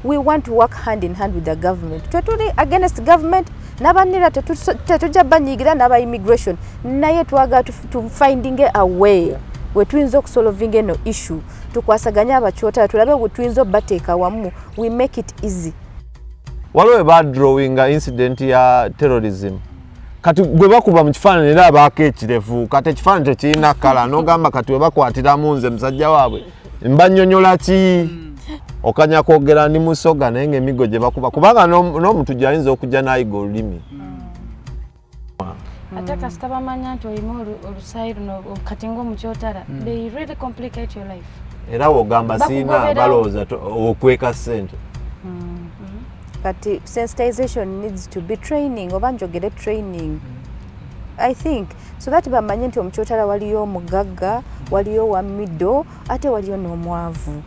We want to work hand in hand with the government. Twetuli against government nabanira tetuja banyigira naba immigration naye twaga to finding a way we twinzo kusolving no issue tukwasaganya abakyota tulabe we twinzo bateka wamu we make it easy. Waliwo bad drawing incident ya terrorism kati gwe bakuba mu kifaananyi era abaako ekirevu kati ekifaananyi tekirina kala n'ogamba kati we bakwatiramu nze musajja waabwe mbanyonyola ki okanya kwogera ni musoga naye ng'emigo gye bakuba kubanga n'omuntu gy'ayinza okujja n'ayiga olulimi. Ate kasita bamanya nti olimu olusayi luno kati ng'omukyotala they really complicate your life. Era wogamba siina balowooza okweka ssente. But sensitization needs to be training oba njogere training I think so that bamanye nti omukyotala waliyo omugagga waliyo wa middle ate waliyo n'omwavu.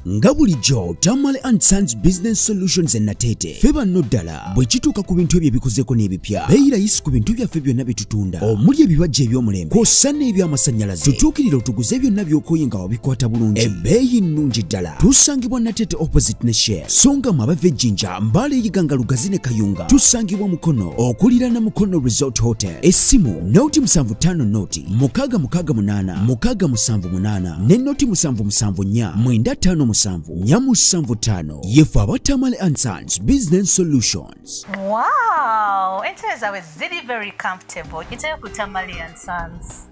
nga bulijjo Tamale & Sons Business Solutions Natete feba noddala bwe kituuka ku bintu ebyo ebikozeko n'ebipya beeyira yisi ku bintu byaffe byonna bitutunda omuli ebibajja eby'omulembe kw'ossa n'ebyamasanyalaze tutuukirira otuguze byonna by'okooye nga wabikwata bulungi ebbeeyi nnungi ddala tusangibwa Natete opposite ne Share songa mu abava ejjinja Mbale eyiganga Lugazi ne Kayunga tusangibwa Mukono okuliraana Mukono Resort Hotel essimu noti 75 noti 668 678 ne noti 774 955 Nyamusanvu 5 yefu aba Tamale & Sons Business Solutions. Wow, it is really very comfortable. It's a Tamale & Sons.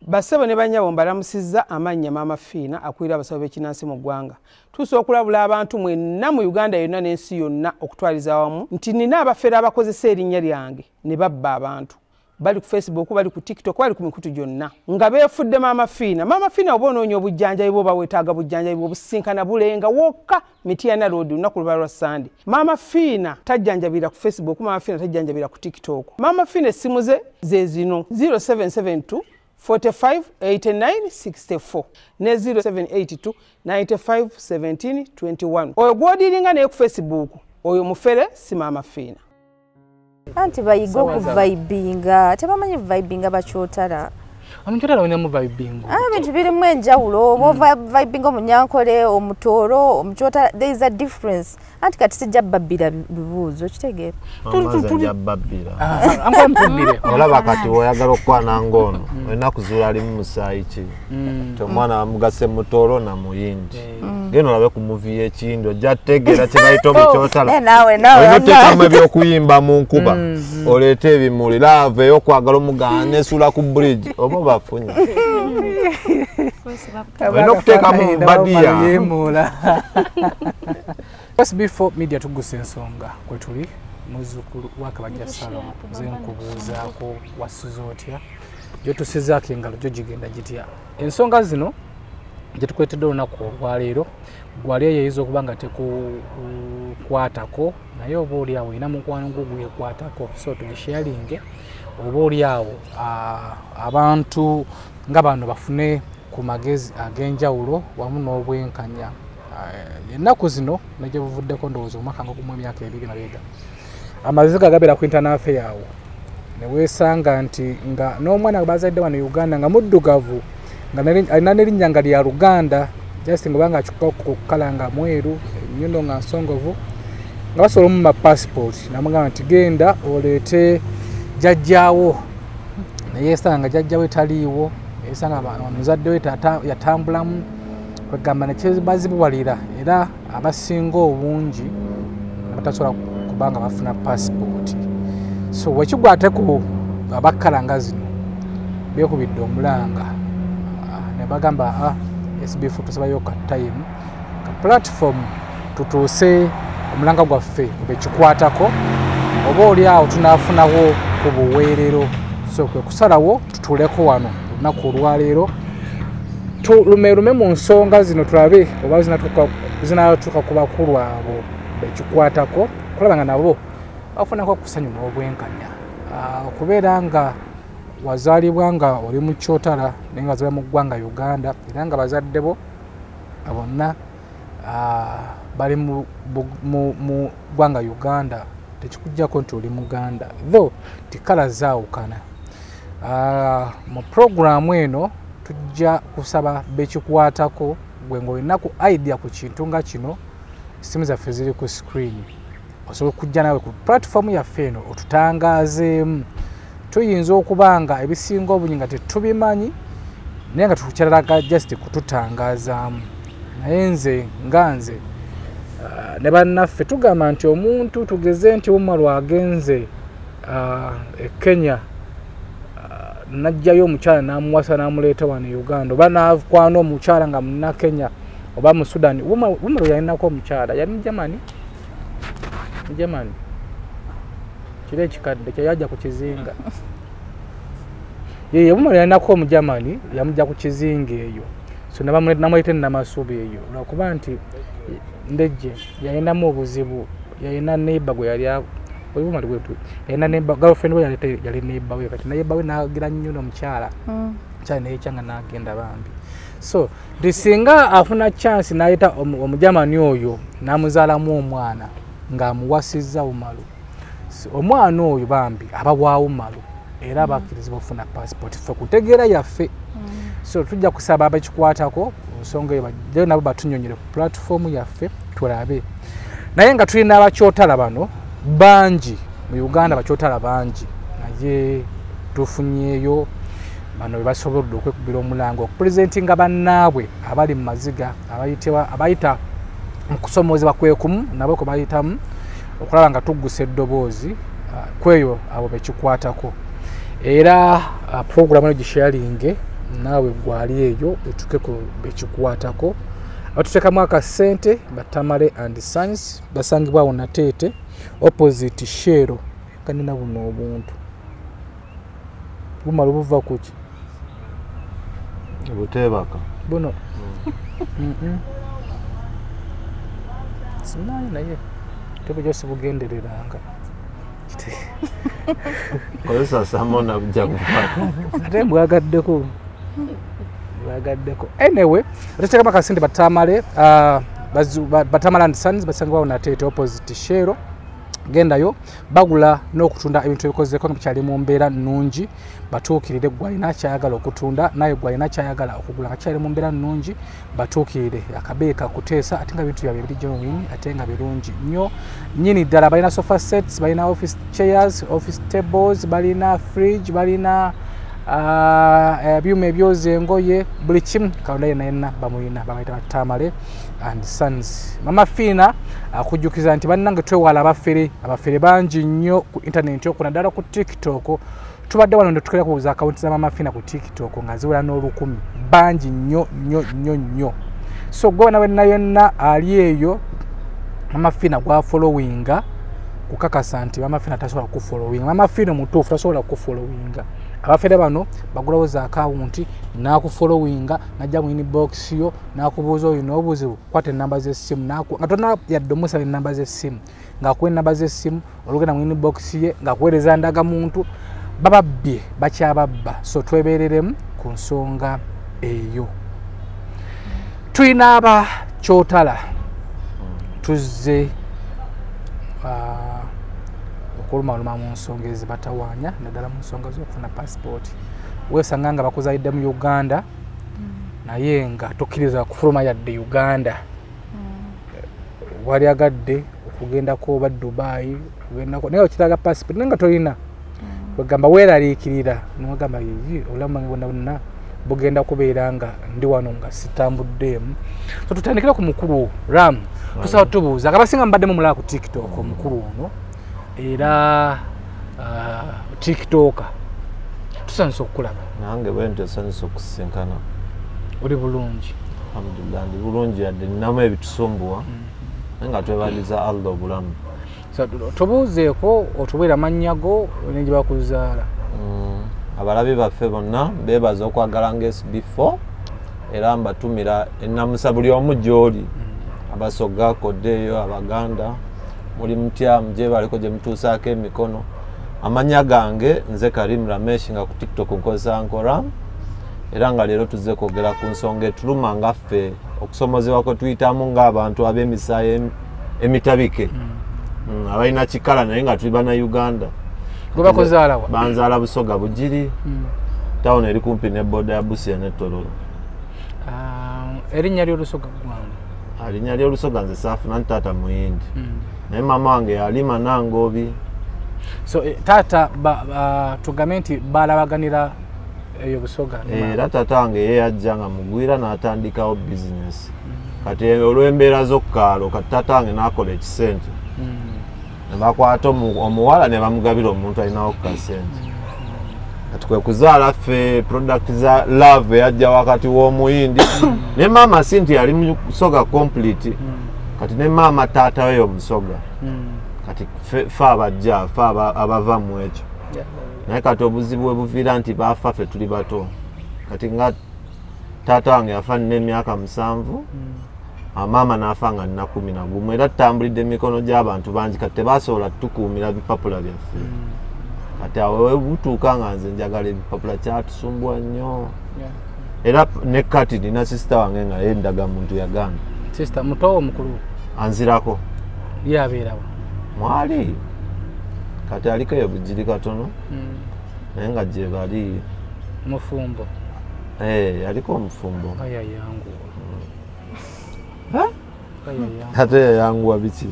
Basebo ne banyabo mbalamusizza amannya Mama Fiina akulira abasawo b'ekinnansi mu ggwanga. Tusobola okulabula abantu mwenna mu Uganda yonna n'ensi yonna okutwaliza awamu nti nina abafere abakozesa erinnya lyange ne babba abantu. Bali ku Facebook bali ku TikTok bali ku mikutu gyonna nga beefudde Mama Fiina. Mama Fiina oba onoonya obujjanjabi bwo weetaaga bujjanjabi obusinkana bulenga wokka Mityana Road olunaku luba lwa Sunday. Mama Fiina tajjanjabira ku Facebook, Mama Fiina tajjanjabira ku TikTok. Mama Fiina essimu ze zino 0772 45 89 64 ne 0782 95 17 21. Oyo gw'odiringa naye ku Facebook oyo mufere si Mama Fiina. Anti bayigo ku vibinga tebamanyi vibinga bakyotala omukyotala wena mu vibinga bintu birimu enjawulo oba vibinga omunyankole omutooro omukyotala there is a difference anti kati sijja babbira bibuuzo kitegeera olaba kati oyagala okwana ngono olina kuzuula alimu musaayi ki omwana bamugase mutooro na muyindi genda olabe ku muvi y'ekindi ojja tegeera kye bayita omukyotala olina oteekamu ebyokuyimba mu nkuba oleete ebimuli laava ey'okwagala omugana nesuula ku bridge oba bafunye olina okuteekamu badiya. Before media tuguse ensonga kwe tuli muzzukulu wa Kabajja Salom nze nkubuuzaako wasuza otya gye tusizaako engalo gyo gigenda gitya ensonga zino gye tukwetedde olunaku olwaleero gwali eyeeyiza okuba nga tekukwatako naye oba oli awo olina mukwano gwo gwekwatako so tugisharinge oba oli awo abantu nga bano bafune ku magezi ag'enjawulo wamu n'obwenkanya. Ennaku zino najja buvuddeko ndowooza omwaka nga gumu emyaka 2 mabega amagezi gagabera ku internafe yawo ne weesanga nti nga n'omwana bazadde wano Uganda nga muddugavu nga alina n'erinnya nga lya Luganda just nga banga akikuka ku kala nga mweru ennyindo nga nsongovu nga basobola mu mapassport namugamba nti genda oleete jjajjaawo naye esanga jjajjaawe taliiwo esanga muzadde we yatambulamu kwegamba nekibazibuwalira era abasinga obungi batasobola kubanga bafuna passport so wekigwateku abakkala zino byekubidde omulanga ne bagamba SB4 tusabayo ka time ka platform tutuuse omulanga gwaffe kubekikwatako oba oli awo tunaafunawo ku buweerero so kwe kusalawo tutuleko wano olunaku olwaleero tulumerume mu nsonga zino tulabe oba zinatuuka ku bakulu abo bekikwatako kulaba nga nabo bafunako okusanyu n'obwenkanya okubeera nga wazaalibwa nga oli mu kyotala naye nga wazaalibwa mu ggwanga Uganda era nga bazadde bo bonna bali mu ggwanga Uganda tekikujjako nti oli muganda though tikala zaawukana. Mu programu eno tujja kusaba bekikwatako gwe ng'olina ku idea ku kintu nga kino, simu zaffe ziri ku screen osobola okujja nawe ku platform yaffe eno otutangaazeemu. Tuyinza okuba nga ebisinga obungi nga tetubimanyi naye nga tukyalaga just kututangaazaamu, naye nze nga nze ne bannaffe tugamba nti omuntu tugeze nti Umaru agenze e Kenya najjayo omukyala n'amuwasa n'amuleeta wano e Uganda, oba n'akwana omukyala nga munna Kenya oba mu Sudan. Umaru yalinako omukyala yali Mujamani, kiro ekikadde kyeyajja ku kizinga. Ye Umaru yalinako Omujamani yamujja ku kizinga eyo, so namwete Namasubi eyo lwakuba nti Ndejje yalinamu obuzibu, yalina neighbor gwe yali Umaru gwetu yalina neighbor girlfriend we yali neighbor we, kati neighbor we n'agira nnyo n'omukyala kyali naye kyanga n'agenda bambi. So ndisinga afuna chance n'ayita Omujamani oyo n'amuzaalamu omwana ng'amuwasizza Umaru. Omwana oyo bambi aba bwa Umaru era bakkirizibwa okufuna passport ffe kutegeera yaffe. So tujja kusaba abakikwatako nsonga eyo bajjayo nabo batunyonyere ku platform yaffe tulabe. Naye nga tulina abakyotala bano bangi mu Uganda, abakyotala bangi naye tufunyeeyo bano be basobodde okwekubira omulango okupresentinga bannaabwe abali mu maziga abayita mu kusomoozebwa kwekumu nabo kwe bayitamu okulaba nga tuggusa eddoboozi kweyo abo bekikwatako. Era programu eno gisharinge naawe gwali eyo etuke ku bekikwatako. Batuteekamu akasente Batamale and Sons basangibwawo Nateete opposite Shero kanina buno obuntu Umaru buva kuki Butebaka buno simanyi naye tebujose bugendereranga kozesa samona bujja kufata ate mbwagaddeko anyway tuteekamu akasente Batamale Batamale and Sons basangibwawo Nateete opposite Shero. Gendayo bagula n'okutunda ebintu ebikozeeko nga bikyali mu mbeera nnungi, batuukirire gwe alina kyayagala okutunda naye gwe alina kyayagala okugula nga kyali mu mbeera nnungi batuukirire akabeeka kuteesa ate nga bintu byabwe biri genuine ate nga birungi nnyo nnyini ddala. Balina sofa sets, balina office chairs, office tables, balina fridge, balina ebyuma ebyoza engoye, buli kimu kalonda yenna bamulina bamayita Batamale and Sons. Mama Fina akujjukiza nti bannange twewala abafere bangi nnyo ku internet okuna ddala ku TikTok. Tubadde wano ndotukolera ku account za Mama Fina ku TikTok nga ziwera n'olukumi bangi nnyo. So gwe nawe yonna ali eyo Mama Fina gwa followinga kukakasa nti Mama Fina tasobola ku followinga. Mama Fina mutuufu tasobola ku followinga. Abafere bano bagulawo za account n'akufollowinga najja mu inbox yo n'akubuuza olina obuzibu kwata ennamba z'essimu nga tonna yadde omusaba ennamba z'essimu ng'akuwa ennamba z'essimu olugenda mu inbox ye ng'akuweereza ndaga muntu bababbye bakyababba. So twebeereremu ku nsonga eyo. Tulina abakyotala tuzze okuluma mu nsonga ezibatawaanya naddala mu nsonga z'okufuna passport. Weesanga nga bakuzaalidde mu Uganda naye nga tokkiriza kufuluma yadde Uganda. Wali agadde okugendako oba Dubai okugendako naye okitaaga passport naye nga tolina wegamba weeraliikirira nogamba obulamu bwange bwonna bugenda kubeera nga ndi wano nga sitambuddeemu. So tutandikira ku mukulu Ram tusaba tubuuza abasinga mbaddemu mulaba ku TikTok omukulu ono era TikToker tusanise okukulaba. Nange bwe ntesanise okusinkana. Oli bulungi? Alhamdulillah ndi bulungi yadde ninamu ebitusumbuwa nga twebaliza Allah obulamu. So tubuuzeeko otubeera amannya go ne gye bakuzaala. Abalabi baffe bonna beebaza okwagala nga SB4 era mbatumira ennamusa buli omu gy'oli. Abasoga koddeeyo Abaganda muli mutya muje baliko gye mutuusaako emikono. Amanya gange nze Karim Ramesh nga ku TikTok nkozesa nkora era nga leero tuzze kwogera ku nsonga etuluma nga ffe okusomozebwa kwe tuyitamu ng'abantu ab'emisaayi emitabike abalina kikala naye nga tuli bana Uganda. Gwe bakuzaala wa? Banzaala Busoga Bugiri. Town eri kumpi ne boda ya Busia ne Tororo. Erinnya ly'Olusoga gwange. Erinnya ly'Olusoga nze saafuna ntaata muyindi. Naye mama wange yalima Nangobi. So taata tugambe nti baalabaganira eyo Busoga. Era taata wange ye yajja nga mugwira n'atandikawo bizinesi. Kati olw'embeera z'okkaalo kati taata wange n'akola ekisente. Ne bakwata omuwala ne bamugabira omuntu alinawo kasente. Kati kwe kuzaala ffe product za love yajja wakati w'omuyindi. Ne mama sinti yali Musoga complete. Kati ne mama taata we Musoga. Kati ffe abajja ffe abava mu ekyo. Naye kati obuzibu bwe buviira nti baafa ffe tuli bato. Kati nga taata wange yafa nina emyaka 7. Mama n'afa nga nina 11. Era tutambulidde emikono gy'abantu bangi kati tebasobola tukuumira ebipapula byaffe. Kati awo butuuka nga nze njagala ebipapula kyatusumbwa nnyo. Era ne kati nina sister wange nga ye Ndagamuntu yaganda. Sister muto omukulu? Anzirako. Ye abeerawo? Mwali. Kati aliko eyo Bugiri katono. Naye nga gye bali. Mufumbo? Aliko Mufumbo. Kaya yangu. Ate yayanguwa biki?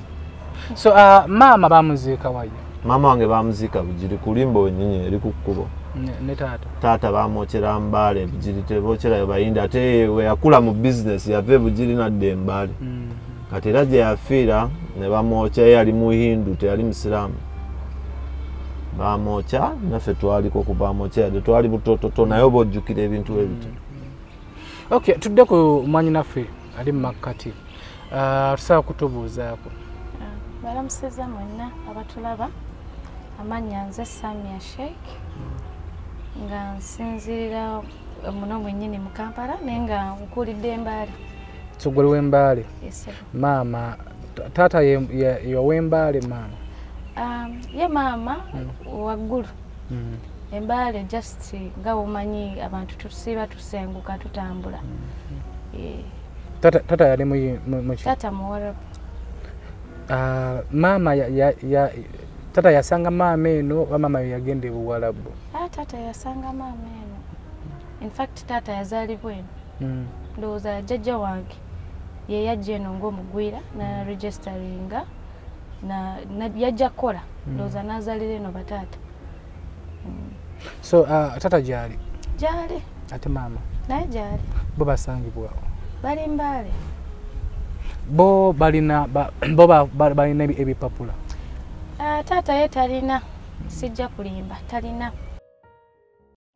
So mama bamuziika wayo? Mama wange bamuziika Bugiri kulimbo wenyinyi eri ku kkubo. Ne taata? Taata bamwokyera Mbale Bugiri tebokyerayo Bayindi ate we yakula mu business yava Bugiri nadde Mbale. Kati era gye yafiira ne bamwokya yali Muhindu teyali Musiraamu. Bamwokya naffe twaliko ku bamwokya yadde twali butototo naye oba ojjukira ebintu ebito. Okay, tudde ku mwanyi naffe ali mu makkati. Tusobola kutubuuzaako. Balamuseza mwenna abatulaba. Amannya nze Samia Sheikh. Nga nsinzirira muno mwennyini mu Kampala naye nga nkulidde Mbale. Sogole w'Embale? Yes. Maama, taata ye w'Embale maama? Ye maama waggulu. Embale just nga omanyi abantu tusiba tusenguka tutambula. Tata yali mu Tata Muwarabu. Maama tata yasanga maama eno oba maama yagenda e Buwarabu? Tata yasanga maama eno. In fact tata yazaalibwa eno. Ndowooza jjajja wange ye yajja eno ng'omugwira na registeringa yajja kukola ndowooza n'azaalira eno bataata. So tata gyali? Gyali. Ate maama? Naye gyali. Bo basangibwawo? Bali Mbale. Bo balina ebipapula? Taata ye talina. Sijja kulimba talina.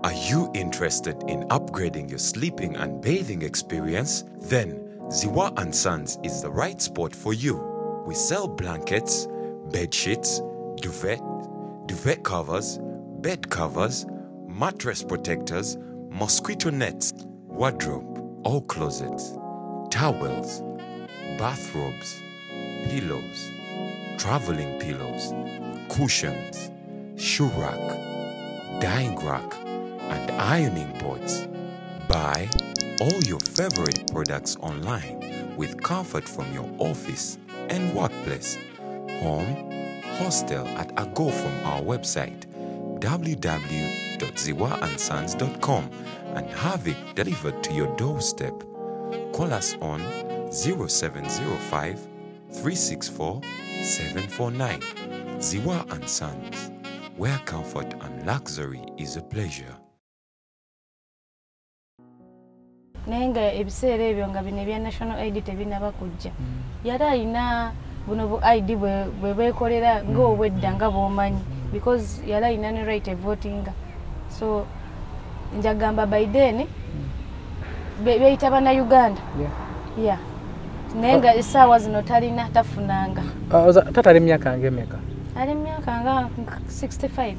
Are you interested in upgrading your sleeping and bathing experience? Then Ziwa & Sons is the right spot for you. We sell blankets, bed sheets, duvet covers, bed covers, mattress protectors, mosquito nets, wardrobe, all closets, towels, bathrobes, pillows, traveling pillows, cushions, shoe rack, dyeing rack, and ironing boards. Buy all your favorite products online with comfort from your office and workplace, home, hostel at a go from our website www.ziwaansons.com and have it delivered to your doorstep. Call us on 0705 364 749. Ziwa & Sons, where comfort and luxury is a pleasure. Nenga ebiseera ebyo nga bino ebya national ID tebinaba kujja. Yali alina buno bu ID bwe beekolera ng'obwedda nga bw'omanyi because yali alina ne right of voting. So njagamba by then beyita bana Uganda. Yeah. Nenga essaawa zino talina tafunanga. Tata ali myaka ngemeka? Ali myaka nga 65.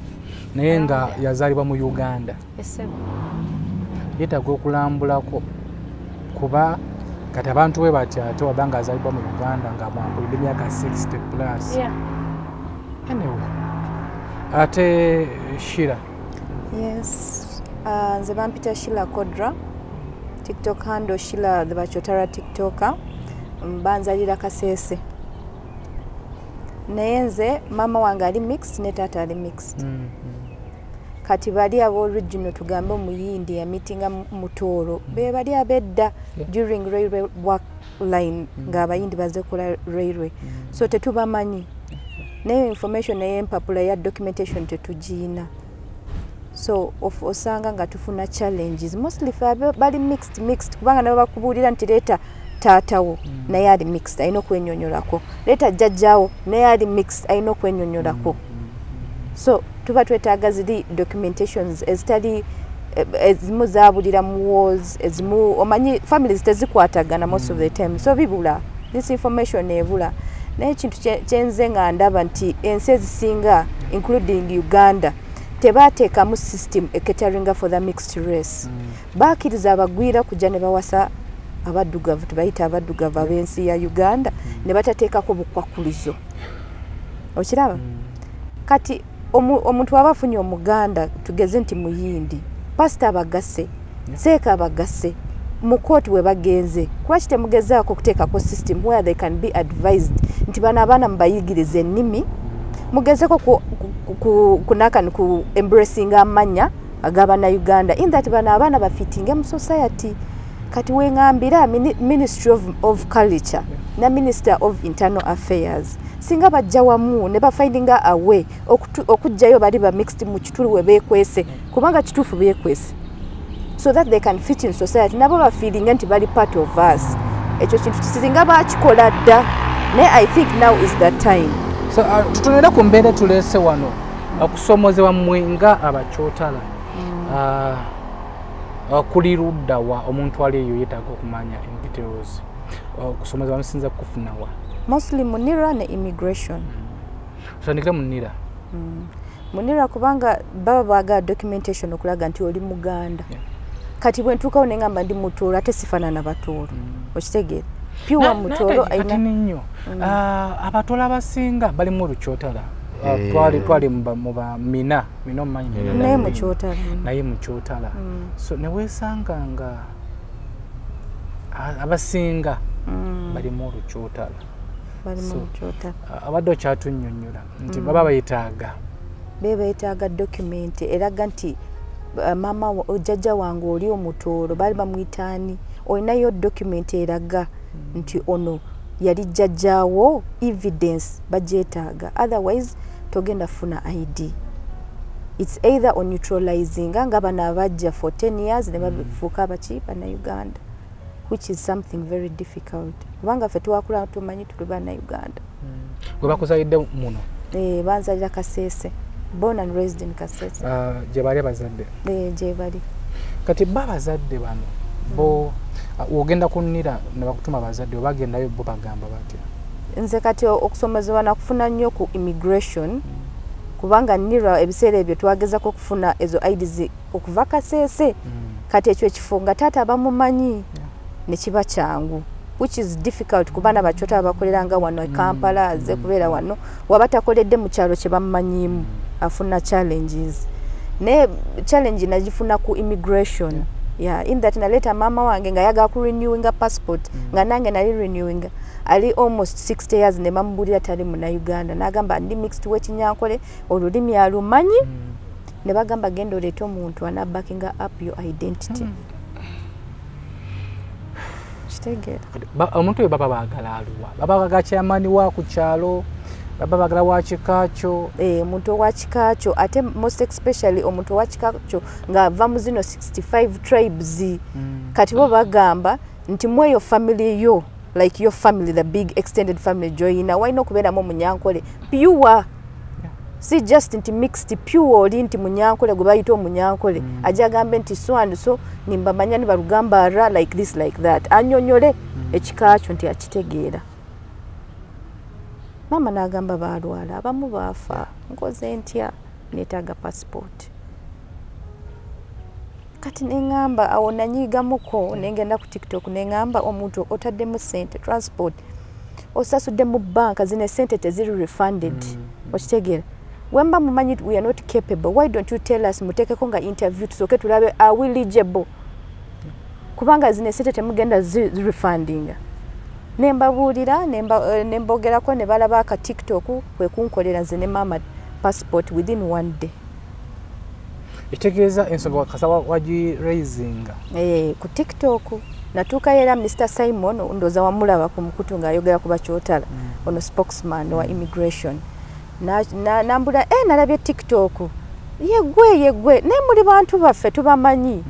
Naye nga yazaalibwa mu Uganda. Yes. Yeetaaga okulambulako kuba kati abantu we bati ate wabanga azaalibwa mu Uganda nga mwangulidde myaka 60 plus. Yeah. Anyway. Ate Shira? Yes. Nze bampita Shila Kodra. TikTok handle Shila the Bachotara TikToker. Mbanzalira Kasese. naye nze mama wange ali mixed ne taata ali mixed. Kati bali abo original tugambe omuyindi yamitinga Mutooro be bali abedda during railway work line ng'abayindi baze kola railway so tetubamanyi naye information naye empapula ya documentation tetugiina so osanga nga tufuna challenges mostly bali mixed kubanga nabo bakubuulira nti leeta taatawo naye ali mixed ayina okwenyonyolako leeta jjajjaawo naye ali mixed ayina okwenyonyolako so tuba twetaaga ziri documentations ezitali ezimu zaabulira mu wars ezimu omanyi families tezikwatagana most of the time so bibula this information ebula naye ekintu kyenze nga ndaba nti ensi ezisinga including Uganda tebateekamu system eketeringa for the mixed race bakkiriza abagwira kujja ne bawasa abaddugavu tubayita abaddugavu ab'ensi ya Uganda ne batateekako bukwakulizo okiraba kati omuntu abafunye omuganda tugeze nti muyindi pastor abagase seeka abagase mu court we bagenze kwaki temugezaako okuteekako system where they can be advised nti bano abaana mubayigirize ennimi mugezeko kunakani ku embracing amanya agabana Uganda in that bano abaana bafitinge mu society kati wengambira Ministry of Culture na Minister of Internal Affairs singa bajja wamu ne bafindinga a way okujjayo bali ba mixed mu kitulu we bekwese kubanga kitufu bekwese so that they can fit in society nabo ba feeling nti bali part of us ekyo kintu kisinga bakikola dda ne I think now is the time so tutunera ku mbeera tulese wano okusomozebwa mwenga abakyotala kuli ludda wa omuntu ali eyo yeetaaga okumanya in details okusomozebwa musinza kufuna wa mostly munira ne immigration tutandikira munira munira kubanga baba baga documentation okulaga nti oli muganda kati bwe ntuukawo ne ngamba ndi Mutooro ate sifaanana Batooro okitegeera pure Mutooro ati nnyo Abatooro abasinga bali mu Lukyotala twali mu Mina omumanyi naye Mukyotala naye Mukyotala so ne weesanga nga abasinga bali mu Lukyotala abadde okyatunnyonnyola nti baba bayetaaga beetaaga document eraga nti mama jjajja wange oli Omutooro bali bamuyitaani olinayo document eraga nti ono yali jjajjaawo evidence bagyetaaga otherwise togenda funa ID it's either on neutralizing nga bano abajja for 10 years ne bafuuka abaki bana Uganda which is something very difficult kubanga ffe twakula tumanyi tuli bana Uganda gwe bakuzalidde muno banzalira Kasese born and raised in Kasese gye bali abazadde gye bali kati babazadde bano bo ogenda kunnira ne bakutuma abazadde obagendayo bo bagamba batya nze kati okusomezebwa nakufuna nnyo ku immigration kubanga nnira ebiseera ebyo twagezako okufuna ezo IDs okuva Kasese kati ekyo ekifo nga taata abamumanyi ne kiba kyangu which is difficult kubana Bakyotala bakoleranga wano e Kampala aze kubeera wano wabatakoledde mu kyalo kye bamanyimu afuna challenges ne challenge najifuna ku immigration in that naleta mama wange nga yaga ku renewing a passport nga nange nali renewing ali almost 60 years ne mamubulira tali mu na Uganda nagamba ndi mixed wekinyankole olulimi alumanyi ne bagamba gendo leto omuntu anabackinga up your identity omuntu we baba baagala aluwa baba baagala kyamani wa ku kyalo baba baagala wa kikakyo omuntu wa kikakyo ate most especially omuntu wa kikakyo nga ava mu zino 65 tribes kati bo bagamba nti mweyo family yo like your family the big extended family joina why no kubeeramu munyankole pure si just nti mixed pure oli nti munyankole gwe bayita omunyankole ajagambe nti so nimbamanya ni barugamba ra like this like that anyonyole ekikakyo nti akitegeera mama nagamba balwala abamu baafa nkoze ntya neetaaga passport kati nengamba awo nanyigamuko nengenda ku TikTok nengamba omuntu otaddemu sente transport osasudde mu banka zine sente teziri refunded okitegeera wemba mumanyi we are not capable why don't you tell us mutekeko nga interview tusoke tulabe are we eligible kubanga zine sente temugenda refunding nembabuulira nembogerako ne balaba aka TikTok kwe kunkolera nze ne mama passport within one day. Itegeeza ensonga wakasa wagiraising ku TikTok natuuka era Mr. Simon ndoza wamulaba ku mukutu ng'ayogera ku bakyotala ono spokesman wa immigration nambula nalabye TikTok yegwe ne muli bantu baffe tubamanyi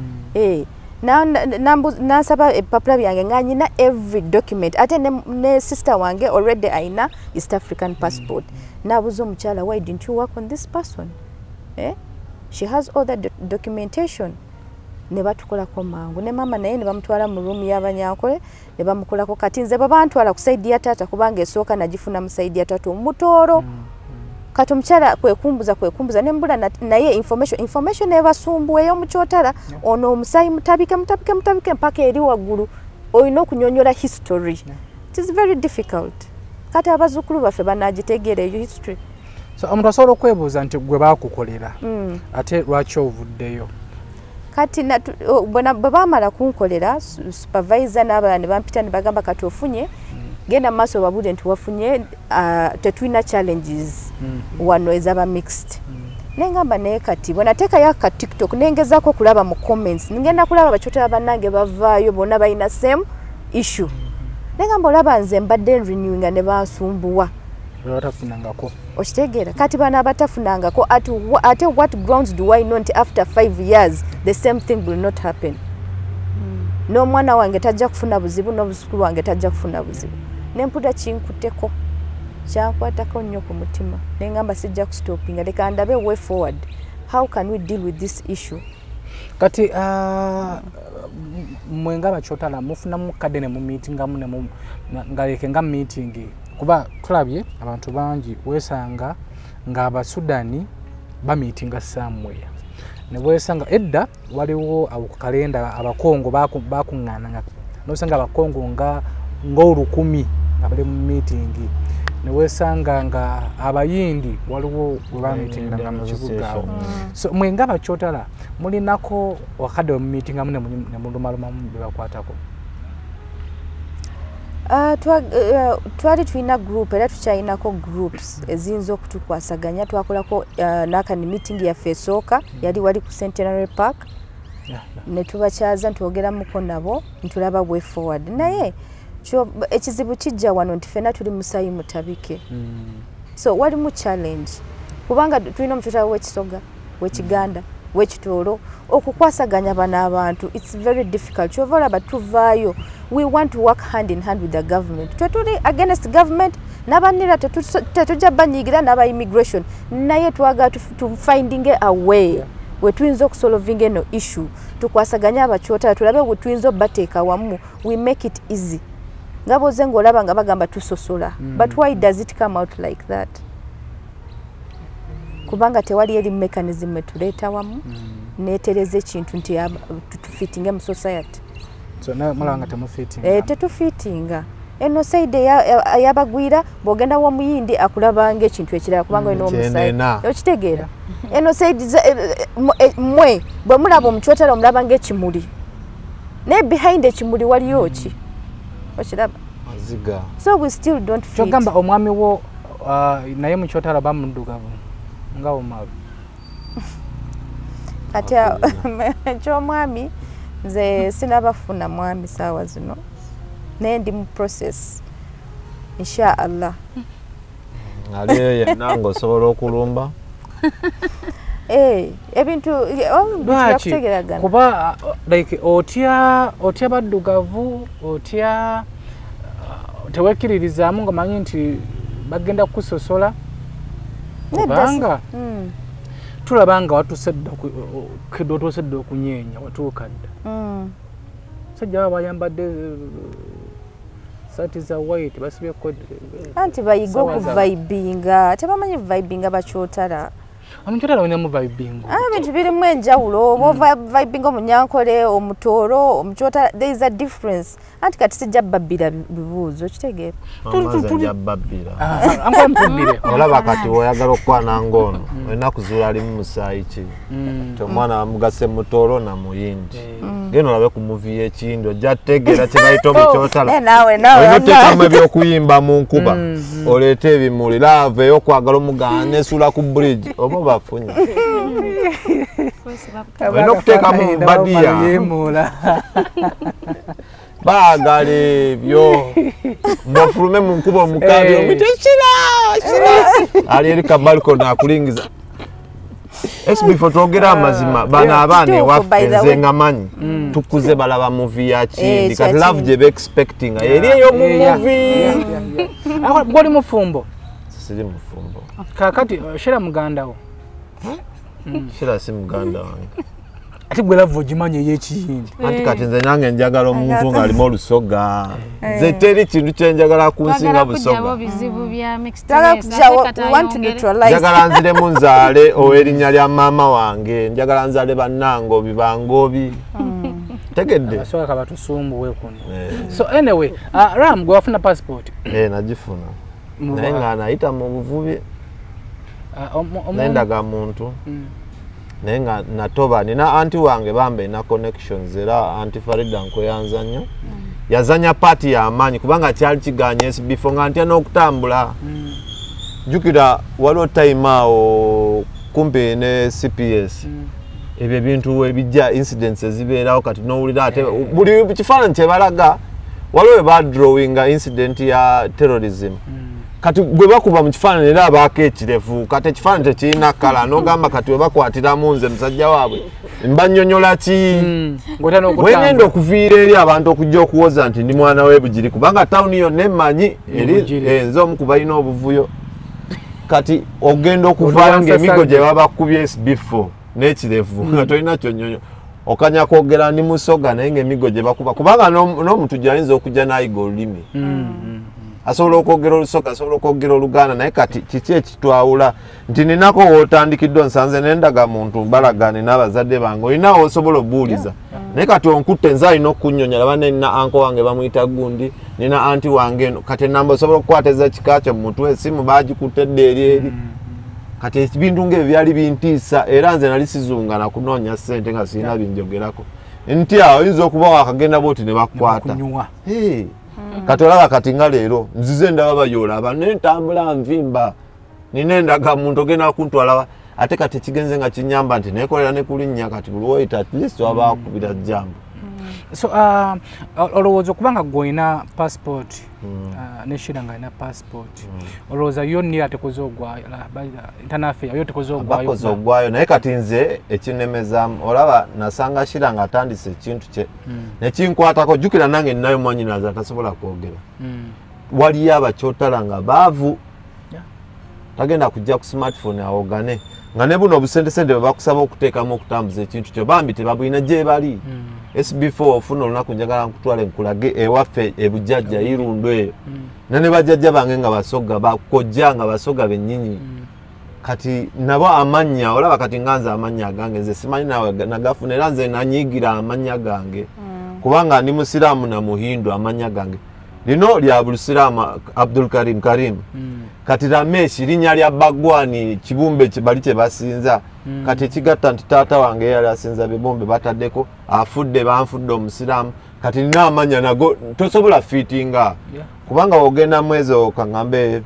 nansaba epapula byange nga nyina every document ate ne sister wange already aina East African passport nabuza omukyala, why didn't you work on this person? She has all that documentation. Ne batukolako mangu ne mama naye ne bamutwala mu room y'abanyankole ne bamukolako kati nze babantwala ku side ya tata kubanga esooka nagifuna mu side ya tata omutoro kati omukyala kwekumbuza ne mbula naye information ebasumbuweyo mu kyotala ono omusayi mutabike mpaka eri waggulu olina okunyonyola history. It is very difficult. Kati abazzukulu baffe banagitegeera eyo history. So omuntu asobola okwebuuza nti gwe baakukolera ate lwaki ovuddeyo? Kati bwe baamala kunkolera supervisor n'abalala ne bampita ne bagamba kati ofunye genda mu maaso babuude nti wafunye tetulina challenges wano ezaba mixed. Nengamba naye kati bwe nateekayo aka TikTok nengezaako okulaba mu comments ngenda kulaba bakyotera bannange bavaayo bonna balina same issue. Nengamba olaba nze mbadde renewinga ne bansumbuwa okitegeera kati bana abatafunangako ate what grounds do I know nti after 5 years the same thing will not happen? N'omwana wange tajja kufuna buzibu n'obuzukulu wange tajja kufuna buzibu. Nemputa kinkuteko kyankwatako nnyo ku mutima nengamba sijja kustopinga leka ndabe way forward. How can we deal with this issue? Kati mwenga bakyotala mufunamu kadde ne mu meetingamu ne ngaleke nga meeting kuba tulabye abantu bangi wesanga nga abasudani ba meetinga somewhere ne wesanga edda waliwo abukalenda abakongo bakuŋŋaana nosanga abakongo nga ng'olukumi abali mu meeting ne wesanga nga abayindi waliwo ba meeting nga mu kibuga awo. So mwenga bakyotala mulinako wakadde mu meeting amu ne mulumalumamu bebakwatako? Twali tulina group era tukyayinako groups eziyinza okutukwasaganya. Twakolako n'akani meeting yaffe esooka yali wali ku Centenary Park ne tubakyaza ntwogeramuko nabo ntulaba way forward. Naye ekizibu kijja wano nti ffenna tuli musayi mutabike. So walimu challenge kubanga tulina omukyotala w'ekisoga w'ekiganda w'ekitoolo okukwasaganya bano abantu. It's very difficult. Kyova olaba tuvaayo. We want to work hand in hand with the government. Twetuli against government n'abanira tetujja banyigira n'aba immigration naye twaga to finding a way we tuyinza okusolving eno issue tukwasaganya abakyotala tulabe we tuyinza bateeka wamu we make it easy. Ngaboze ng'olaba nga bagamba tusosola but why does it come out like that? Kubanga tewali eri mechanism etuleeta wamu neetereza ekintu nti tufitinge mu society. So na malanga temufitting. Tetufittinga. Eno side yabagwira bogenda wo muyindi akulabanga ekintu ekirala kubanga eno omusayi. Okitegeera. Eno side mwe bwe mulaba omukyotala omulabanga ekimuli. Ne behind ekimuli waliyo ki? Okiraba. Maziga. So we still don't fit. Kyogamba omwami wo naye mukyotala bamundugavu nga omalu. Kati ky'omwami nze sinabafuna mwami saawa zino naye ndi mu process insha Allah. Aliye nango osobola okulumba ebintu byakutegeragana kuba like otya baddugavu otya tewekiririzaamu nga manyi nti bagenda kusosola kubanga tulabanga watusedda otusedde okunyenya watuukadda sajja baba bayambadde saati za white basibye anti bayiga okuvibinga tebamanyi vibinga bakyotala omukyotala olinamu vibinga bintu birimu enjawulo oba vibinga omunyankole omutooro omukyotala there is a difference anti kati sijja babbira bibuuzo kitegeera olaba kati oyagala okwana ngono olina kuzuula alimu musaayi ki nti omwana bamugase mutooro na muyindi geno labe ku movie ekindo jategera kibaito mu kyotala nawe onoteka mu byokuyimba mu nkuba olete ebimuli lave yokwagala omugane sula ku bridge obo bafunya onokuteka mu badia bagale byo mbafulume mu nkuba omukabi omiteshira ali eri kabaliko nakulingiza before twogera amazima bana abane wafe ngamanyi tukuze balaba movie ya kindi kati love je be expecting eri yo mu movie goli mufumbo siri mufumbo kakati shira muganda wo shira si muganda wange ati gwe love gimanye yekiyindi anti kati nze nange njagala omuntu nga alimo olusoga ze teri kintu kyenjagala kunsinga busoga njagala nzire mu nzaale ow'erinnya lya maama wange njagala nzaale bannango bibangobi tegedde asoka kabatusumbuwe kuno so anyway Ram gwe wafuna passport nagifuna naye nga nayita mu buvubi nendaga muntu naye nga natoba nina anti wange bambe na connections era anti Farida nkweyanza nnyo yazanya party ya amaanyi kubanga kyali kiganye before nga ntya n'okutambula jukira waliwo time awo kumpi ne CPS ebyo ebintu ebijja incidents ezibeerawo kati n'owulira ate buli kifaananyi kyebalaga waliwo badrawinga incident ya terrorism kati gwe bakuba mu kifaananyi era abaako ekirevu kati ekifaananyi tekirina kala n'ogamba kati we bakwatiramu nze musajja waabwe mbanyonyola ki wengenda okuviira eri abantu okujja okuwoza nti ndi mwana w'ebugiri kubanga tawuni yonna emmanyi eri nze omu ku balina obuvuyo kati ogenda okuvaayo ng'emigo gye babakubye SB4 n'ekirevu nga tolina kyonyonyo okanya kwogera ndi musoga naye ng'emigo gye bakuba kubanga n'omuntu gy'ayinza okujja n'ayiga olulimi asobola okwogera olusoga asobola okwogera oluganda naye kati kiki ekitwawula nti ninako wootandikiddwa nsanze nendaga muntu mbalagane n'abazadde bange olinawo osobola obuuliza naye kati onkutte nze alina okunnyonyola bane nina anko wange bamuyita gundi nina anti wange eno kati enamba osobola okukwateza kika kyo mu mutwe esimu bagikuttedde eri eri kati ebintu ng'ebyo byali bintiisa era nze nali sizunga na kunoonya ssente nga sirina binjogerako nti awo oyinza okuba wakagenda booti ne bakukwata kati olaba kati nga leero nzize ndaba bayoolaba nentambula nvimba ninendaga muntu ogenda kuntwala ate kati kigenze nga kinyamba nti nekolera ne kulinnya kati buli woyita at least waba akubira jambo so olowooza okubanga gw'olina passport neshira nga alina passport olowooza yo nira atekoze ogwayo internafeya yo tekoze ogwayo naye kati nze ekinemezaamu olaba nasanga shira nga atandise ekintu kye nekinkwatako jjukira nange ninayo mwanyinaza atasobola kwogera waliyo abakyotala nga baavu tagenda kujja ku smartphone awogane nga ne buno obusentesente bwe bakusaba okuteekamu okutambuza ekintu kyo bambi tebabulina gye bali SB4 ofuna olunaku njagala nkutwale nkulage ewaffe ebujjajja irundu eyo ne bajjajja bange nga basoga bakojja nga basoga bennyinyi kati nabo amannya olaba kati nganze amannya gange nze simanyi nawe nagafuna era nze nanyigira amannya gange kubanga ndi musiraamu na muhindu amannya gange lino lya Abdulsiramu Abdul Karim kati Rameshi linnya lya Bagwani kibumbe kibali kye basinza kati kigatta nti taata wange yali asinza bibumbe bataddeko afudde banfudde omusiraamu kati nina amanya nago tosobola fitinga kubanga ogenda mwezo kangambe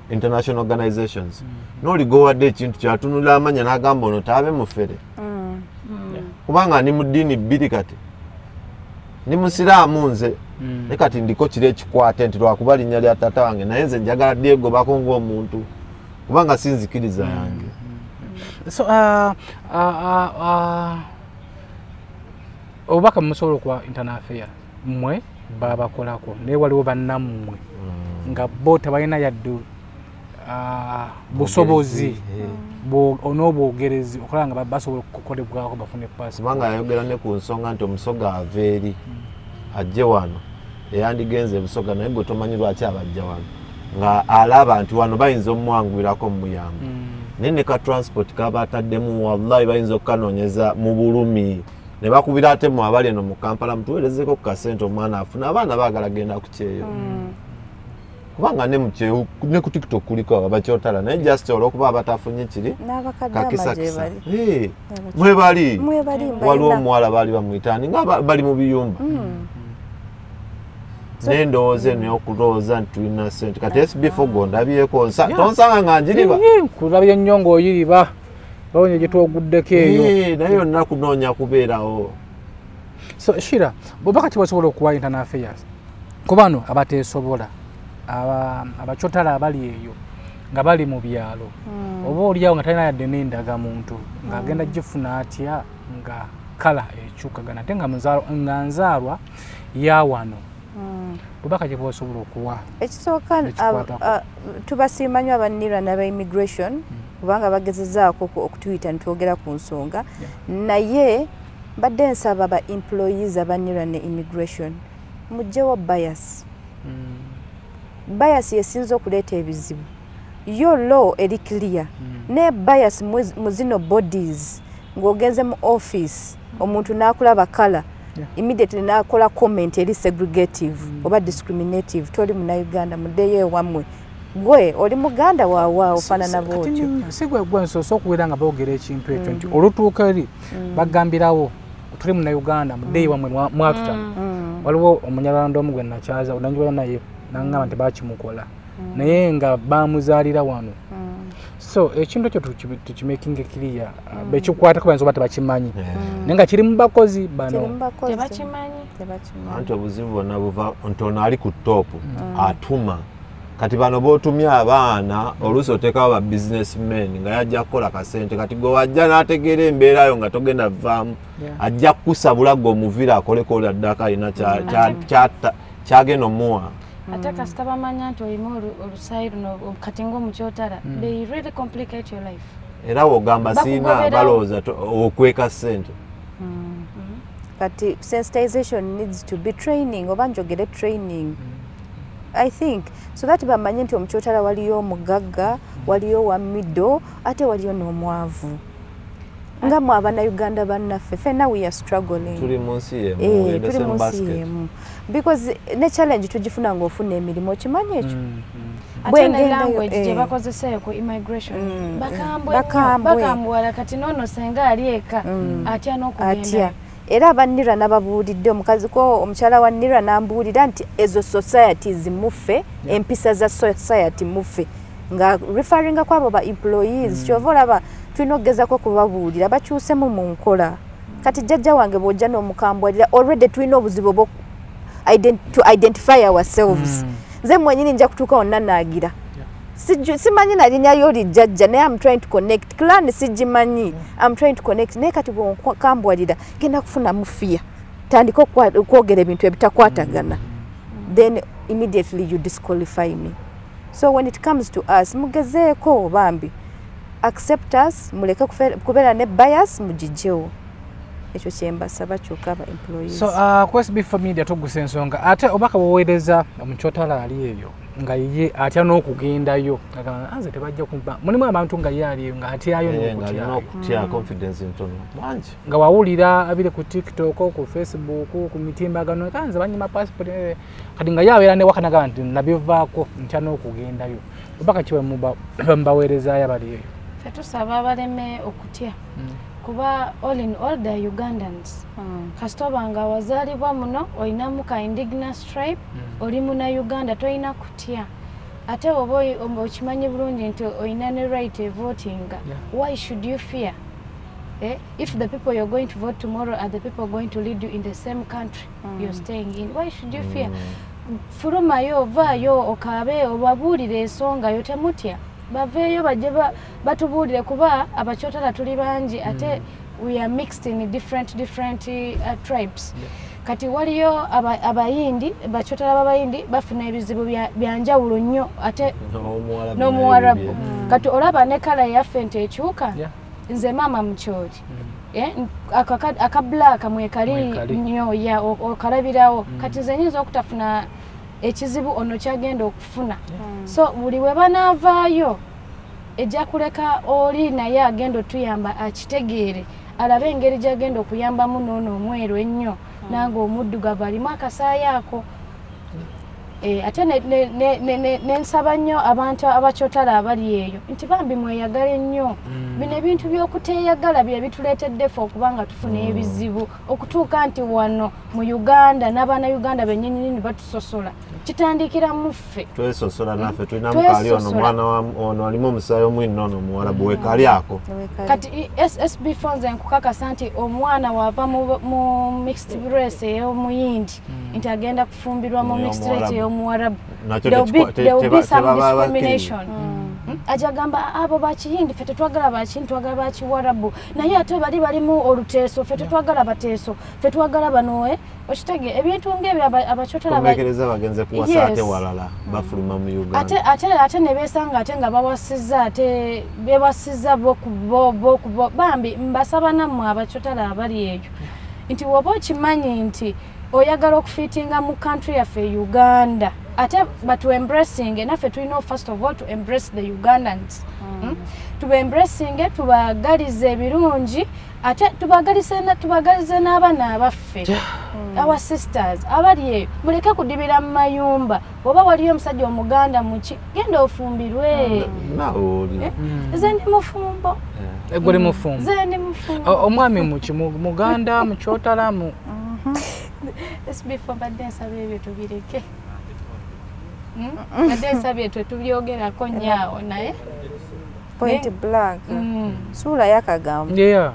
international organizations n'oligowadde ekintu kyatunula amanya n'agamba ono taabe mufere kubanga ndi mu ddiini bbiri kati ndi musiraamu nze ne kati ndiko kiri ekikwate nti lwakuba linnya lya taata wange naye nze njagala lyegobako ng'omuntu kubanga sinzikiriza yange so obubaka musobola okuba internafeya mmwe babakolako naye waliwo bannammwe nga bo tebalina yadde busobozi n'obwogerezi okola nga basobola okukolebwako bafune paasi kubanga ayogera ne ku nsonga nti omusoga ava eri ajje wano eyandigenze ebusoga naye gwe tomanyi lwaki abajja wano nga alaba nti wano bayinza omumwanguyirako mumuyamba naye ne ka transport kaba ataddemu wallahi bayinza okukanoonyeza mu bulumi ne bakubira ate mu abali eno mu Kampala mutuweerezeko ku kasente omwana afuna abaana baagala genda ku kyeyo kubanga ne ku TikTok kuliko abakyotala naye just olwokuba abatafunye kiri kakisakisa mwebali waliwo omuwala baali bamuyitani nga bali mu biyumba nendowooza neyokulowooza nti tulina ssente kati SB4 gondabyeko tonsanga nga njiriba kulabya nnyo ng'oyiriba bawonye gye twoguddeko eyo naye yonna kunoonya kubeerawo. So Shira, bobaka kibasobola okuwa internal affairs ku bano abateesobola abakyotala abali eyo nga bali mu byalo oba oliawo nga talina yadde n'endaga muntu ng'agenda gifuna atya nga kala ekyukagana ate nga nzaalwa ya wano bobaka gye basobola okuwa ekisooka tubasiima nnyo abannirwa n'aba immigration kubanga bagezezaako okutuyita nitwogera ku nsonga naye badde nsaba ba employees abannirwa ne immigration mugyewo bias bias yesinza okuleeta ebizibu yo law eri clear ne bias mu zino bodies ng'ogenze mu office omuntu n'akulaba kala immediately n'akola comment eri segregative oba discriminative toli munauganda muddeyo ewammwe gwe oli muganda waawa ofaanana bwotyo si gwe nsoose okubeera nga boogera ekintu ekyo nti olutuuka eri bagambirawo tuli munauganda muddeyo wammwe mwatutama waliwo omunyalwanda omu gwe nakyaza olanjibwayo naye nangamba nti bakimukola naye nga bamuzaalira wano so ekintu ekyo tukimakinga clear bekikwatako bayinza oba tebakimanyi naye nga kiri mu bakozi bano tebakimanyi anti obuzibu bwonna buva nti ono ali ku toopu atuma kati bano bootumye abaana oluusi oteekawo ba businessmen nga yajja kukola kasente kati gwe wajja n'ategeera embeerayo nga togenda vaamu ajja kukusabula gwe omuvira akoleko oli addako alina kyagenda omuwa ate kasita bamanya nti olimu olusayi luno kati ng'omukyotala they really complicate your life era wogamba siina balowooza okweka ssente kati sensitization needs to be training oba njogere training I think so that bamanye nti omukyotala waliyo omugagga waliyo wa middle ate waliyo n'omwavu nga mu abannayuganda bannaffe fenna we are struggling tuli munsi yemu because ne challenge tugifuna ng'ofuna emirimu okimanyi ekyo ate ne language gye bakozeseeyo ku immigration bakambwala kati noono senga ali eka atya n'okugenda era abannirwa n'ababuulidde omukazi ko omukyala wa nnirwa n'ambuulira nti ezo societies muffe empisa za society muffe nga referringa kwabo ba employees kyova olaba tulina okugezako kubabuulira bakyusemu mu nkola kati jjajja wange bw'ojja n'omukambwalira already tulina obuzibu bwo to identify ourselves nze mwenyini nja kutuuka wonna naagira simanyi nalinnya lyoli jjajja naye I'm trying to connect clan sigimanyi I'm trying to connect naye kati bw'okambwalira genda kufuna mufiya tandika okwogera ebintu ebitakwatagana then immediately you disqualify me so when it comes to us mugezeeko bambi accept us muleke kubeera ne bias mugijjewo ekyo kyembasaba kyokka aba employees so ku SB4 media tugusa ensonga ate obaka bwoweereza omukyotala ali eyo nga ye atya n'okugendayo anze tebajja kumpa mulimu abantu nga ye aliyo nga atyayo n'okutya confidence ntono mangi nga wawulira abire ku TikTok ku Facebook ku mitimbagano kanze banyima passport kati nga yabeera ne wakanaga nti nabivaako ntya n'okugendayo obaka kiwe mubaweerezaayo abali eyo fetusaba abaleme okutya kuba all in all the Ugandans kasita nga wazaalibwa muno olinamu ka indigenous tribe oli muna Uganda toyina kutya ate oba okimanyi bulungi nti olina ne right of voting why should you fear if the people you're going to vote tomorrow are the people going to lead you in the same country you're staying in why should you fear fulumayo vaayo okabe obabuulire ensonga yo temutya baveeyo bajje batubuulire kuba abakyotala tuli bangi ate we are mixed in different tribes kati waliyo abayindi bakyotala b'abayindi bafuna ebizibu byanjawulo nnyo ate n'omuwarabu kati olaba ne kala yaffe nti ekyuka nze maama mukyoli akabulaaka mwekali nnyo okalabirawo kati nze nyinza okutafuna ekizibu ono kyagenda okufuna so buli we banaavaayo ejja kuleka oli naye agenda otuyamba akitegeere alabe engeri gyagenda okuyambamu noono omweru ennyo nange omuddugavu alimu akasaayi ako ate nensaba nnyo abantu abakyotala abali eyo nti bambi mweyagale nnyo bino ebintu by'okuteeyagala bye bituleetedde ffe okubanga tufuna ebizibu okutuuka nti wano mu Uganda n'abannauganda bennyini batusosola kitandikira mu ffe twesosola naffe tulina mukaali ono mwana ono alimu omusaayi omwino ono muwalabu wekaali ako kati SSB Fonze nkukakasa nti omwana wava mu mixed race ey'omuyindi nti agenda kufumbirwa mu mixed race ey'omuwarabu there will be some discrimination ajagamba abo bakiyindi ffe tetwagala bakiyindi twagala bakiwarabu naye ate balimu oluteeso ffe tetwagala bateeso ffe twagala banowe okitege ebintu ng'ebyo abakyotala bagenze kuwasa ate walala bafuluma mu Uganda ate ne beesanga ate nga bawasizza ate bewasizza bokubo bambi mbasaba nammwe abakyotala abali eyo nti woba okimanyi nti oyagala okufitinga mu country yaffe Uganda ate batu embracing naffe tulina first of all to embrace the Ugandans tuba embracing tubagalize ebirungi ate tubagalize n'abaana abaffe our sisters abali eyo muleke kudibira mu mayumba oba waliyo omusajja omuganda muki genda ofumbirwe nze ndi mufumbo egoli mufumbo nze ndi mufumbo omwami muki muganda mukyotala mu SB badde nsaba ebyo tubireke badde nsaba ebyo tubyogerako nyaawo naye point blank suula yakagambo yeah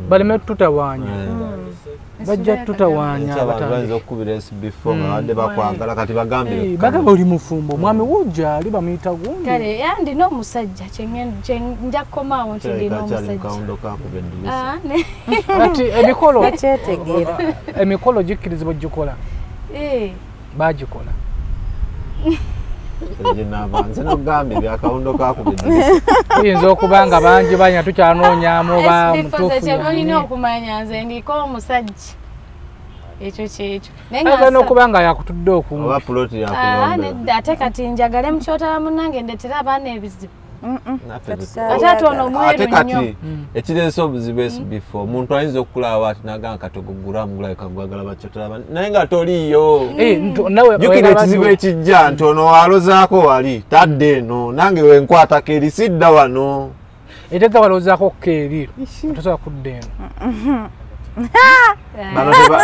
baleme tutawanya bajja tutawanya abatanze okubira SB4 abadde bakwagala kati bagambye bagamba oli mufumbo mwami wujja ali bamuyita gundi kale yandi n'omusajja nja kukomaawo nti ndi n'omusajja kati emikolo kyetegeera emikolo gikkirizibwa gikola bagikola nze nogambye byakawundo kakubedde tuyinza okuba nga bangi banya tukyanoonyaamu ba mutuufu kyolina okumanya nze ndiko omusajja ekyo kyekyo naye n'okuba nga yakutudde okunga oba puloti yakulonda ate kati njagale mukyotala munnange ndetera abaana ebizibu ate ate ono mweru nnyo kati ekireese obuzibu SB4 omuntu ayinza okulaba ati nagamba katogogulamu kagwagala bakyotala naye nga toliyo jukira ekizibu ekijja nti ono walozaako wali tadde eno nange wenkwata keeri sidda wano eteza walozaako keeri tosobola kudda eno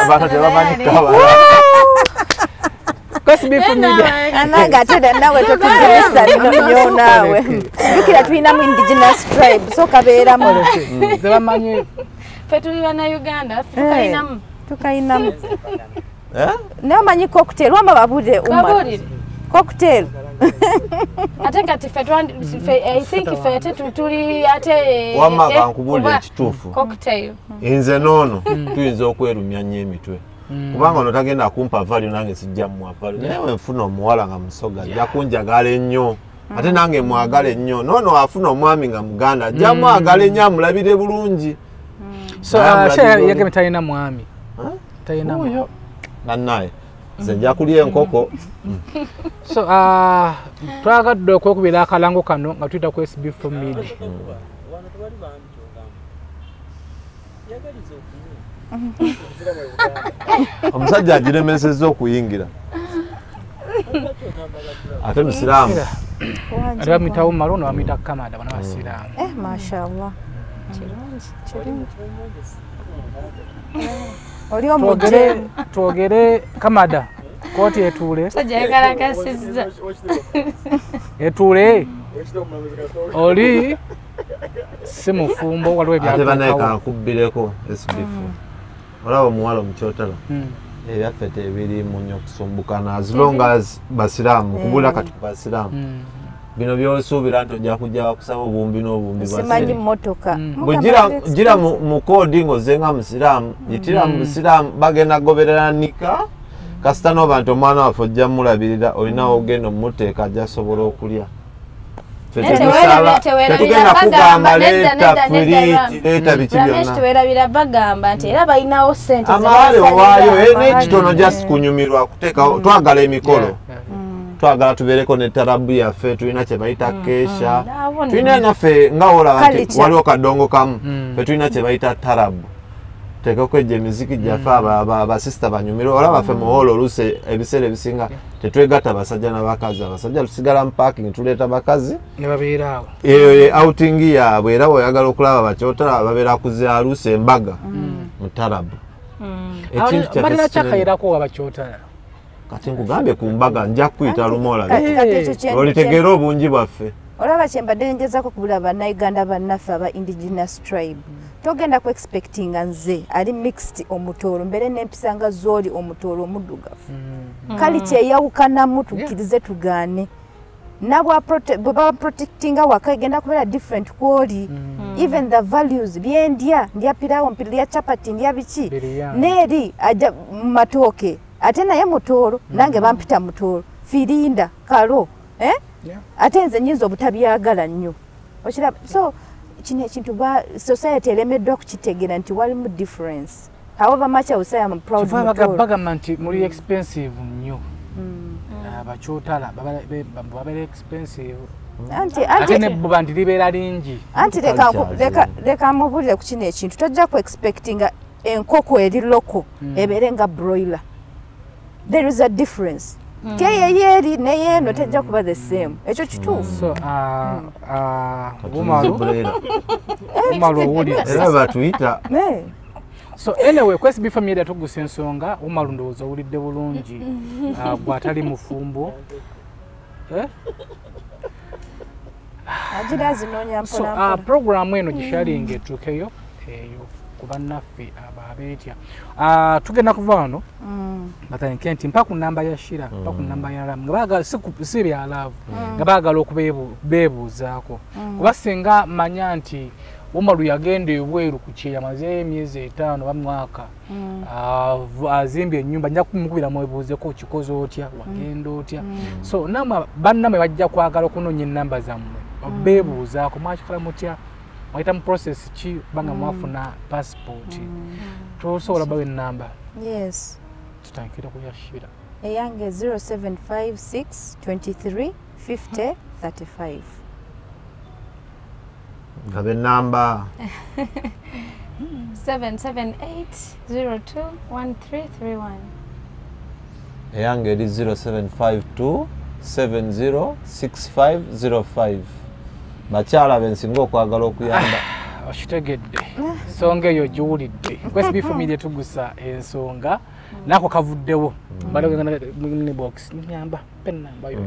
bano tebamanyikaba ananga ate nawe totugirisa nnyo naawe jukira tulinamu indigenous tribe so kabeeramu tebamanyi ffe tuli bannayuganda tukayinamu naye omanyi cocktail wamba babulire cocktail ate kati ffe I think ffe ate tuli ate wamma kankubulira ekituufu cocktail nze noono tuyinza okwerumya nnyo emitwe kubanga ono tagenda kumpa valyo nange sijja mmuwa valyo naye wenfuna omuwala nga musoga ajja kunjagala ennyo ate nange mwagala ennyo noono afuna omwami nga muganda ajja mwagala ennyo amulabire bulungi yageme talina mwami talina mwami nannaye nze nja kulya enkoko so twagadde okwekubira akalango kano nga tuyita ku SB4 Media omusajja agiremesezza okuyingira ate musiraamu ate bamuyitawo malo no bamuyita Kamada bana basiraamu mashallah oli omugye twogere Kamada kooti etuule sajja yakalakasizza etuule oli si mufumbo waliwo ate banaye kankubbireko SB4 olaba omuwala omukyotala ebyaffe tebirimu nnyo okusumbukana as long as basiraamu kubula kati kubasiraamu bino byosuubira nti ojja kujja bakusaba obumbi n'obumbi simanyi mmotoka gira mu koodi ng'ozze nga musiraamu yitira mu busiraamu bagenda goberera nika kasita n'oba nti omwana waffe ojja mulabirira olinawo ogenda omuteeka ajja asobola okulya tetugenda kugamba leeta firiti leeta biki byonna tewerabira bagamba nti era balinawo ssente amaale owaayo n'ekitono just kunyumirwa kuteekawo twagala emikolo twagala tubeereko ne tarabu yaffe tulina kye bayita keesha tulina naffe nga olaba nti waliwo kadongo kamu fe tulina kye bayita tarabu teka okweja emiziki gyaffe abasista banyumire olaba ffe muholo oluse ebiseera ebisinga tetwegatta basajja n'abakazi abasajja tusigala mu parking tuleeta bakazi ne babeera awo eyo outing yaabwe era bw'oyagala okulaba bakyotala babeera kuzyaluse embaga mu tarabu balina kyakayirako abakyotala kati nkugambye ku mbaga nja kuyita lumola olitegeera obungi bwaffe olaba kyembadde njezako kubula bannayuganda bannaffe aba indigenous tribe togenda ku expectinga nze ali mixed omutoolo mbere n'empisa nga zooli omutoolo omuddugavu kali kyeyawukanamu tukkirize tugaane nabwe baba protectinga waka egenda kubeera different kwoli even the values byendya ndya pirawo mpirya chapati ndya biki neeri ajja matooke ate naye mutoolo nange bampita mutoolo firinda kalo ate nze nyinza obutabyagala nnyo okiraba so kino ekintu society elemeddwa kukitegera nti walimu difference however much I would say I'm proud of bagamba nti muli expensive nnyo abakyotala babere expensive ate nebbuba nti libeera lingi anti leka mubulire ku kino ekintu tojja ku expectinga enkoko eri loko ebeere nga broiler there is a difference keyeyeri neyeeno tejja kuba the same ekyo kituufu so umalu owulira batuyita so anyway ku SB Family tugusa ensonga umalu ndowooza owulidde bulungi gwatali mufumbo agira zinoonya mpola programu eno gishalinga etuukeyo eyo ku bannaffe ababeetya tugenda kuva wano batanike nti mpa ku nnamba ya Shira mpa ku nnamba ya Ram nga baagala si bya laavu nga baagala okubeebuuzaako kuba singa manya nti Umalu yagenda ebweru ku kye yamaze emyezi 5 bamwaka azimbye ennyumba nja kumukubira mwebuuzeko kikoze otya wagenda otya so namwe bannamwe bajja kwagala okunoonya ennamba zammwe beebuuzaako mwakikola mutya mwayita mu process ki banga mwafuna passport tosobola bawe ennamba yes tutandikira ku ya Shira eyange 0756 23 50 35 ngabe namba 778021331 eyange eri 0752 706505 bakyala bensinga okwagala okuyamba okitegedde ensonga eyo giwulidde ku SB Family tugusa ensonga nako kavuddewo balogana box nyamba penamba yo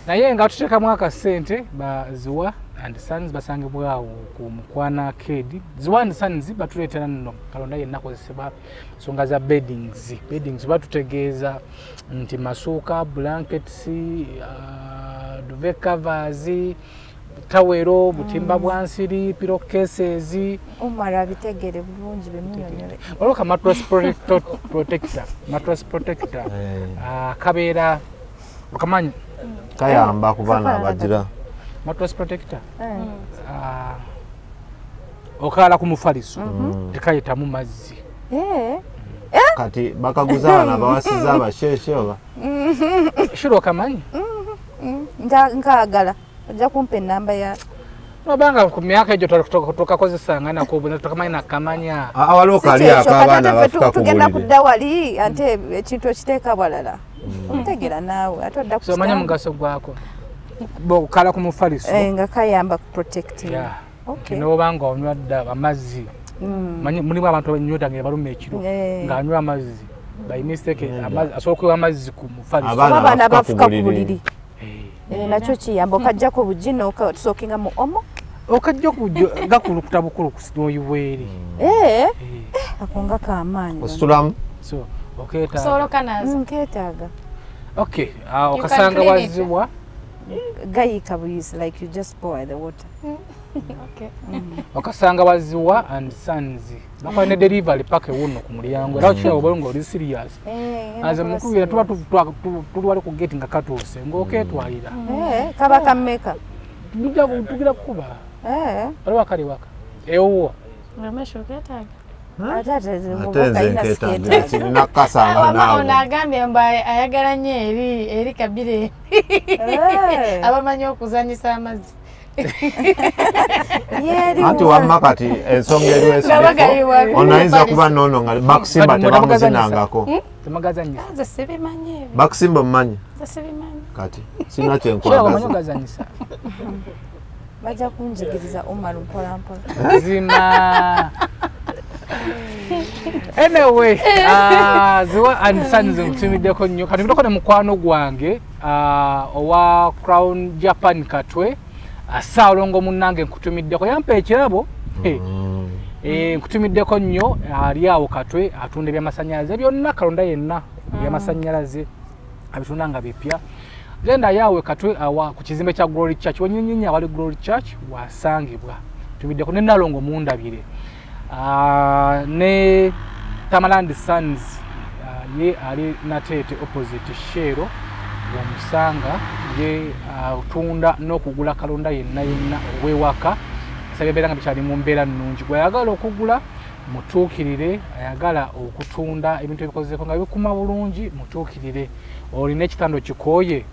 naye nga tuteekamu akasente baziwa and Sons basangibwawo ku Mukwana Arcade Ziwa and Sons batuleetera nno kalonda yenna kozesebwa nsonga za beddings batutegeeza nti masuuka blankets duvet covers tawero butimba bwansiri pillowcases umara bitegere bulungi bemunyonyole oloka mattress protector kabeera ukamanyi kayamba ku baana abagira mattress protector okala ku mufaliso tekayitamu mazzi kati bakaguzaana bawasiza abasheshe oba shiro okamanyi nkagala ojja kumpa ennamba ya nobanga ku myaka egyo tukakozesanga nakobuna tukamanyi nakamanya awaliwo kali akabaana bafuka tugenda kudda wali ante ekintu ekiteeka walala omutegera naawe ate odda kumanya mugaso gwako bokala ku mufaliso nga kayamba ku protecting nobanga onywa dda amazzi mulimu abantu abanywota nga baluma ekiro ng'anywa amazzi by mistake asobola okuwa amazzi ku mufaliso abaana bafuka ku buliri nakyo kiyamba okajjako bugino okasookinga mu omo okajja gakulukuta bukulukusi n'oyibweri akonga kamaanyi ositulamu nketaaga okay okasanga waziwa gayika buyisi like you just pour the water okasanga waziwa and Sons bakola ne delivery paka ewuno ku mulyango era okira obulungo oli serious aze mukubira tuba tuli wali ku gate nga katuuse ng'oketwalira kaba kammeka mujja kutugira kukuba waliwo akali waka ewuwo ono agambye mba ayagala nnyo eri kabire abamanyi okuzanyisa amazzi anti wamma kati ensonga eriwo esifo onayinza kuba nono nga bakusimba tebamuzinangako temagazanyisa bakusimba mumanyi kati sina kyenkwagaza bajja kunjigiriza Omar mpolampola zima anyway Ziwa and Sons nkutumiddeko nnyo kati tumiddeko ne mukwano gwange owa Crown Japan Katwe Saalongo munnange nkutumiddeko yampa ekirabo nkutumiddeko nnyo ali awo Katwe atunda ebyamasannyalaze byonna Kalonda yenna ebyamasannyalaze abitunda nga bipya genda yawe Katwe awa ku kizimbe kya Glory Church wanyinyinya awali Glory Church wasangibwa tumiddeko ne Nalongo mundabire ne Tamaland Sons ye ali Natete opposite Shero wamusanga ye utunda n'okugula Kalonda yenna owewaka sabebera nga bikyali mu mbeera nnungi gwayagala okugula mutuukirire ayagala okutunda ebintu ebikozeko nga bikuma bulungi mutuukirire olina ekitando kikooye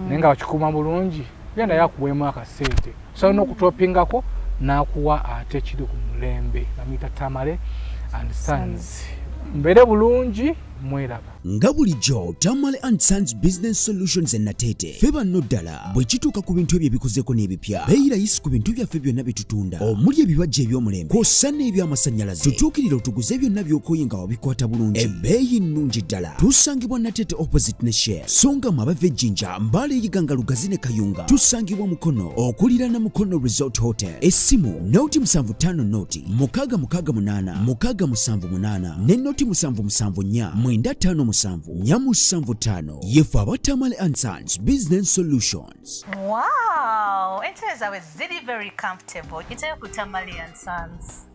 naye nga bakikuuma bulungi genda yakuweemu akasente so n'okutopingako n'akuwa ate kiri ku mulembe amuyita Tamale and Sons mbere bulungi mweraba nga bulijjo Tamale and Sons Business Solutions Natete feba ddala bwe kituuka ku bintu ebyo ebikozeko n'ebipya beeyirayisi ku bintu byaffe byonna bye tutunda omuli ebibajja eby'omulembe kw'ossa n'ebyamasannyalaze tutuukirira otuguze byonna by'okooye nga wabikwata bulungi ebbeeyi nnungi ddala tusangibwa Natete opposite ne Share so nga mwaba Vejjinja Mbale Yiganga Lugazi ne Kayunga tusangibwa Mukono okuliraana Mukono Resort Hotel essimu noti 75 noti 668 678 ne noti 774 957 975 yefu aba Tamale and Sons Business Solutions. Wow, entebe zawe ziri very comfortable. It's a Tamale and Sons.